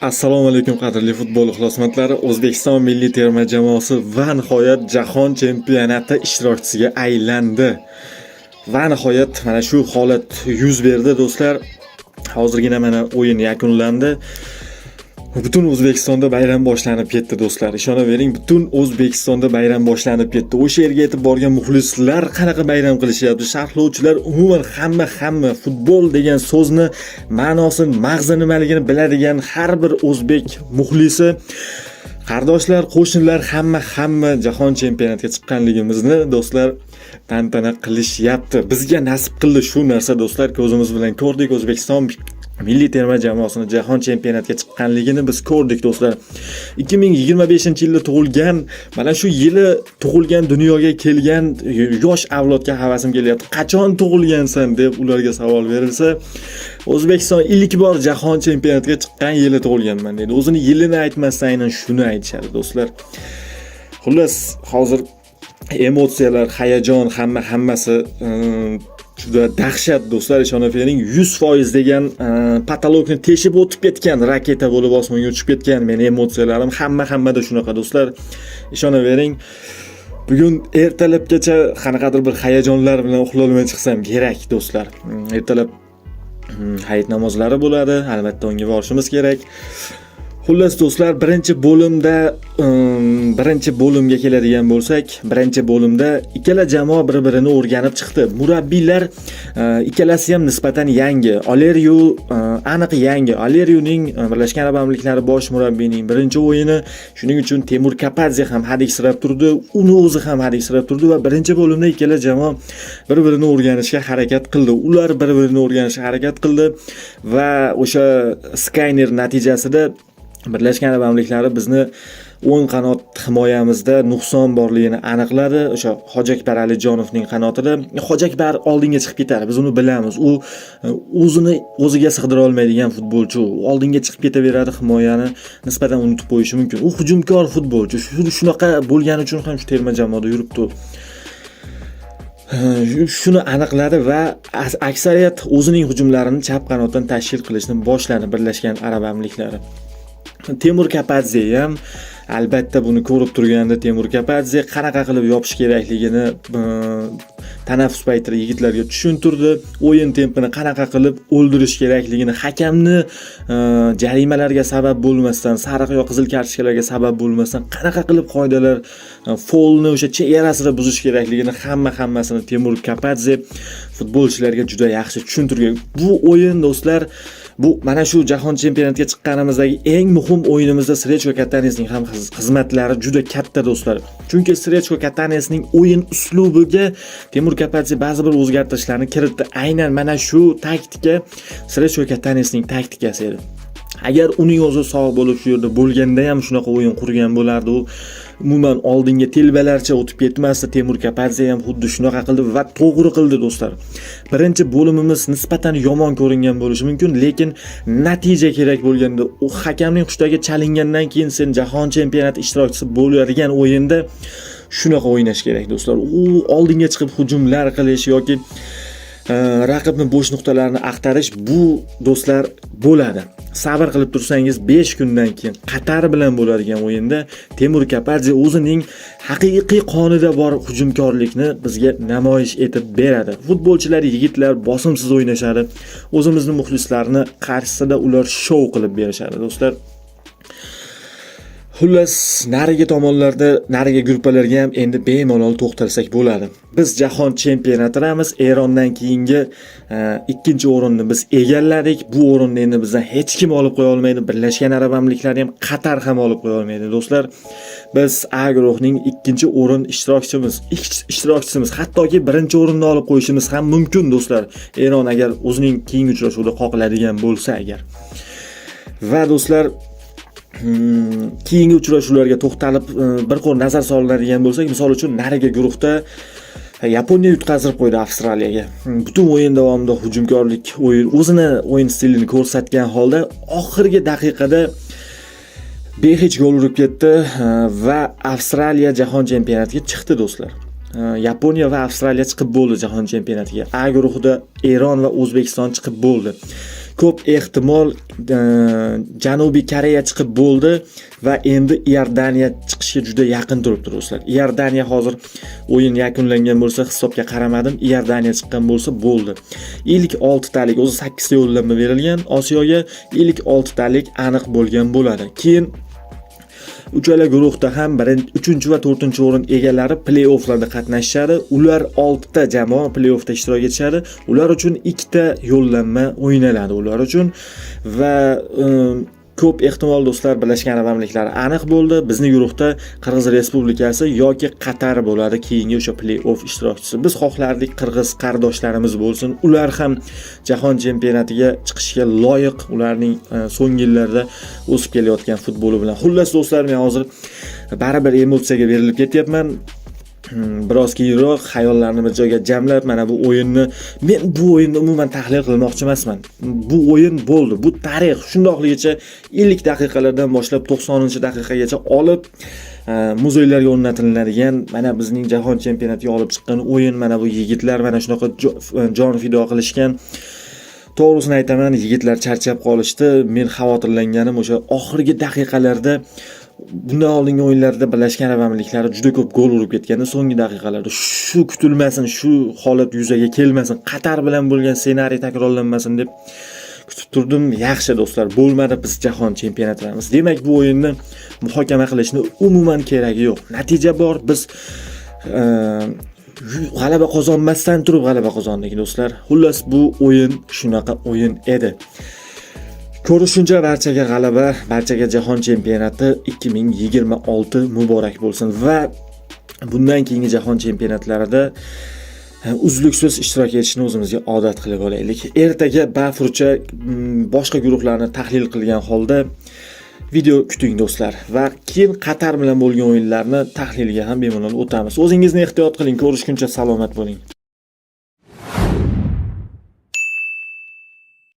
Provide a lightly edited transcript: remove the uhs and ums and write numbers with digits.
Assalomu alaykum qadrli futbol ixlosmandlari. O'zbekiston milliy terma jamoasi va nihoyat jahon chempionati ishtirokchisiga aylandi. Va nihoyat mana shu holat yuz berdi do'stlar. Hozirgina mana o'yin yakunlandi. Butun O'zbekistonda bayram boshlanib ketdi do'stlar. Ishonavering, butun O'zbekistonda bayram boshlanib ketdi. O'sha yerga yetib borgan muxlislar qanaqa bayram qilishyapti? Sharhlovchilar umuman hamma futbol degan so'zni ma'nosini, mag'zi nimaligini biladigan har bir o'zbek muxlisi, qardoshlar, qo'shnilar hamma jahon chempionatiga chiqqanligimizni do'stlar tantana qilishyapti. Bizga nasib qildi shu narsa do'stlar, ko'zimiz bilan ko'rdik. O'zbekiston milliy terma jamoasini jahon chempionatiga chiqqanligini biz ko'rdik do'stlar. 2025-yilda tug'ilgan, mana shu yili tug'ilgan, dunyoga kelgan yosh avlodga havasim kelyapti. Qachon tug'ilgansan deb ularga savol berilsa, O'zbekiston ilk bor jahon chempionatiga chiqqan yili tug'ilganman deydi. O'zini yilini aytmasdan aynan shuni aytishadi do'stlar. Xullas, hozir emotsiyalar, hayajon, hammasi juda dahshat do'stlar. Ishonavering, 100% degan patologni teshib o'tib ketgan, raketa bo'lib osmonga uchib ketgan meni emotsiyalarim hammada shunaqa do'stlar. Ishonavering, bugun ertalabgacha qanaqadir bir hayajonlar bilan uxlolmay chiqsam kerak do'stlar. Ertalab hayit namozlari bo'ladi, albatta unga borishimiz kerak. Xullas do'stlar, birinchi bo'limga keladigan bo'lsak, birinchi bo'limda ikkala jamoa bir-birini o'rganib chiqdi. Murabbiylar ikkalasi ham nisbatan yangi. Oleryu aniq yangi. Oleryuning Birlashgan Arab Amirliklari bosh murabbiyining birinchi o'yini, shuning uchun Temur Kapadze ham hadiksirab turdi, uni o'zi ham hadiksirab turdi va birinchi bo'limda ikkala jamoa bir-birini o'rganishga harakat qildi. Ular bir-birini o'rganishga harakat qildi va o'sha Skyner natijasida Birlashgan Arab Amirliklari bizni o'ng qanot himoyamizda nuqson borligini aniqladi. O'sha Hojiakbar Alijonovning qanotida Hojiakbar oldinga chiqib ketadi. Biz uni bilamiz. U o'ziga sig'dira olmaydigan futbolchi. Oldinga chiqib ketaveradi, himoyani nisbatan unutib qo'yishi mumkin. U hujumkor futbolchi. Shunaqa bo'lgani uchun ham shu terma jamoada yuribdi. Shuni aniqladi va aksariyat o'zining hujumlarini chap qanotdan tashkil qilishni boshladi Birlashgan Arab Amirliklari. Temur Kapadze ham albatta buni ko'rib turganda Temur Kapadze qanaqa qilib yopish kerakligini tanaffus paytida yigitlarga tushuntirdi. O'yin tempini qanaqa qilib o'ldirish kerakligini, hakamni jarimalarga sabab bo'lmasdan, sariq yoki qizil kartochkalarga sabab bo'lmasdan qanaqa qilib qoidalar, foulni o'sha chegarasida buzish kerakligini hammasini Temur Kapadze futbolchilarga juda yaxshi tushuntirgan. Bu o'yin do'stlar, bu mana shu jahon chempionatiga chiqqanimizdagi eng muhim o'yinimizda Srechko Katanesning ham xizmatlari juda katta do'stlar. Chunki Srechko Katanesning o'yin uslubiga Temur Kapadze ba'zi bir o'zgartirishlarni kiritdi. Aynan mana shu taktika Srechko Katanesning taktikasi edi. Agar uning o'zi sog' bo'lib shu yerda bo'lganda ham shunaqa o'yin qurgan bo'lardi. U umuman oldinga telbalarcha o'tib ketmasdi. Temur Kapadze ham xuddi shunaqa qildi va to'g'ri qildi do'stlar. Birinchi bo'limimiz nisbatan yomon ko'ringan bo'lishi mumkin, lekin natija kerak bo'lganda, u hakamning hushtagiga chalingandan keyin sen jahon chempionati ishtirokchisi bo'ladigan o'yinda shunaqa o'ynash kerak do'stlar. U oldinga chiqib hujumlar qilish yoki raqibni bo'sh nuqtalarini aqtarish, bu do'stlar bo'ladi. Sabr qilib tursangiz 5 kundan keyin Qatar bilan bo'ladigan o'yinda Temur Kapadze o'zining haqiqiy qonida bor hujumkorlikni bizga namoyish etib beradi. Futbolchilar, yigitlar bosimsiz o'ynashadi. O'zimizni muxlislarni qarshisida ular shou qilib berishadi do'stlar. Xullas, nariga tomonlarda, nariga gruppalarga ham endi bemalol to'xtalsak bo'ladi. Biz jahon chempionatidamiz. Erondan keyingi ikkinchi o'rinni biz egalladik. Bu o'rinni endi bizdan hech kim olib qo'ya olmaydi. Birlashgan Arab Amirliklari ham, Qatar ham olib qo'ya olmaydi do'stlar. Biz A guruhining ikkinchi o'rin ishtirokchimiz. Hattoki birinchi o'rinni olib qo'yishimiz ham mumkin do'stlar. Eron agar o'zining keyingi uchrashuvida qoqiladigan bo'lsa agar. Va do'stlar, keyingi uchrashuvlarga to'xtalib bir qo'l nazar solinadigan bo'lsak, misol uchun nariga guruhda Yaponiya yutqazib qo'ydi Avstraliyaga. Butun o'yin davomida hujumkorlik, o'zini o'yin stilini ko'rsatgan holda oxirgi daqiqada behech gol urib ketdi va Avstraliya jahon chempionatiga chiqdi do'stlar. Yaponiya va Avstraliya chiqib bo'ldi jahon chempionatiga. A guruhida Eron va O'zbekiston chiqib bo'ldi. ko'p ehtimol Janubiy Koreya chiqib bo'ldi va endi Iordaniya chiqishga juda yaqin turibdi do'stlar. Iordaniya hozir o'yin yakunlangan bo'lsa, hisobga qaramadim. Iordaniya chiqqan bo'lsa bo'ldi. Ilk 6 talik, o'zi 8 ta yo'llanma berilgan. Osiyoga ilk 6 talik aniq bo'lgan bo'ladi. Keyin uchala guruhda ham 3 va 4 o'rin egalari play-offlarda qatnashishadi. Ular 6 ta jamoa play-offda ishtirok etishadi. Ular uchun 2 ta yo'llanma o'ynaladi ular uchun va ko'p ehtimol do'stlar Birlashgan Arab Amirliklari aniq bo'ldi. Bizning guruhda Qirg'iz Respublikasi yoki Qatar bo'ladi keyingi o'sha play-off ishtirokchisi. Biz xohlardik qirg'iz qardoshlarimiz bo'lsin. Ular ham jahon chempionatiga chiqishga loyiq. Ularning so'nggi yillarda o'sib kelayotgan futboli bilan. Xullas do'stlar, men hozir baribir emotsiyaga berilib ketyapman. Biroz keyinroq xayollarni bir joyga jamlab, mana bu o'yinni men bu o'yinni umuman tahlil qilmoqchi emasman. Bu o'yin bo'ldi. Bu tarix shundoqligicha ilk daqiqalardan boshlab 90-daqiqagacha olib muzeylarga o'rnatiladigan mana bizning jahon chempionatiga olib chiqqan o'yin, mana bu yigitlar mana shunaqa jon fido qilishgan. To'g'risini aytaman, yigitlar charchab qolishdi. Men xavotirlanganim o'sha oxirgi daqiqalarda. Bundan oldingi o'yinlarda Birlashgan Arab Amirliklari juda ko'p gol urib ketganda, so'nggi daqiqalarda shu kutilmasin, shu holat yuzaga kelmasin, Qatar bilan bo'lgan ssenariy takrorlanmasin deb kutib turdim. Yaxshi do'stlar, bo'lmadi, biz jahon chempionatimiz. Demak, bu o'yinni muhokama qilishni umuman keragi yo'q. Natija bor, biz g'alaba qozonmasdan turib g'alaba qozondik do'stlar. Xullas, bu o'yin shunaqa o'yin edi. Ko'rishuncha barchaga g'alaba, barchaga jahon chempionati 2026 muborak bo'lsin va bundan keyingi jahon chempionatlarida uzluksiz ishtirok etishni o'zimizga odat qilib olaylik. Ertaga bafurcha boshqa guruhlarni tahlil qilgan holda video kuting do'stlar va keyin Qatar bilan bo'lgan o'yinlarni tahliliga ham bemalol o'tamiz. O'zingizni ehtiyot qiling, ko'rishguncha salomat bo'ling.